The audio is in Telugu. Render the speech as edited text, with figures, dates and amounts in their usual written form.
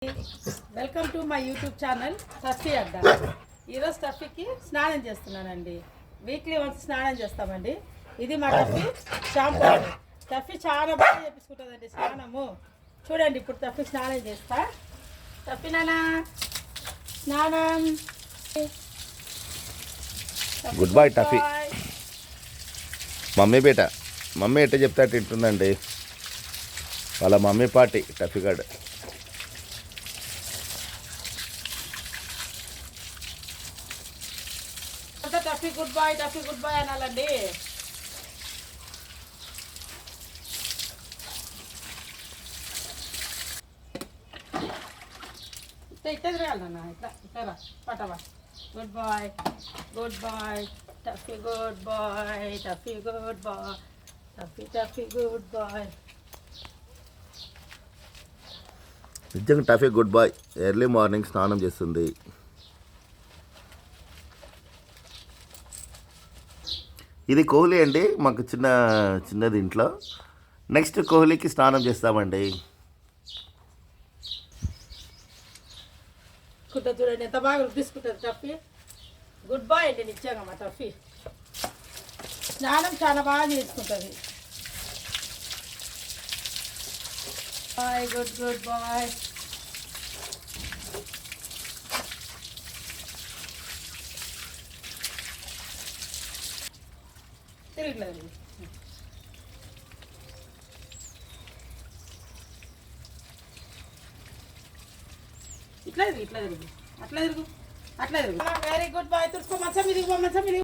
Welcome to my YouTube channel Taffy Adda. ఈరోజు టఫీకి స్నానం చేస్తున్నానండి. వీక్లీ వన్స్ స్నానం చేస్తామండి. ఇది మా టఫీ షాంపూ. టఫీ చాలా బాగా చేపించుకుంటుందండి స్నానము. చూడండి ఇప్పుడు టఫీ స్నానం చేస్తా. టఫీ నానా స్నానం. Good boy Taffy. మమ్మీ బేట మమ్మీ ఎట్ట చెప్తా తింటుందండి వాళ్ళ మమ్మీ పార్టీ టఫీ గాడు. Taffy good boy, Taffy good boy అనాలండి. ఇట్లా తిరగాలన్న, ఇట్లా ఇట్లా పటవా. Good boy, good boy Taffy, good boy Taffy, good boy Taffy, Taffy good boy. నిజంగా Taffy good boy. Early morning స్నానం చేస్తుంది. ఇది కోహ్లీ అండి, మాకు చిన్నది ఇంట్లో. నెక్స్ట్ కోహ్లీకి స్నానం చేస్తామండి. చూడండి ఎంత బాగా రుద్దిసుకుంటుంది టఫీ. గుడ్ బాయ్ అండి నిజంగా మా టఫీ. స్నానం చాలా బాగా చేసుకుంటుంది. Bye, good good bye. తిరగలేదు ఇట్లా తిరుగు, ఇట్లా తిరుగు, అట్లా తిరుగు, అట్లా తిరుగు. Very good bye. తుడుచుకో, మంచం ఇది మంచం ఇది.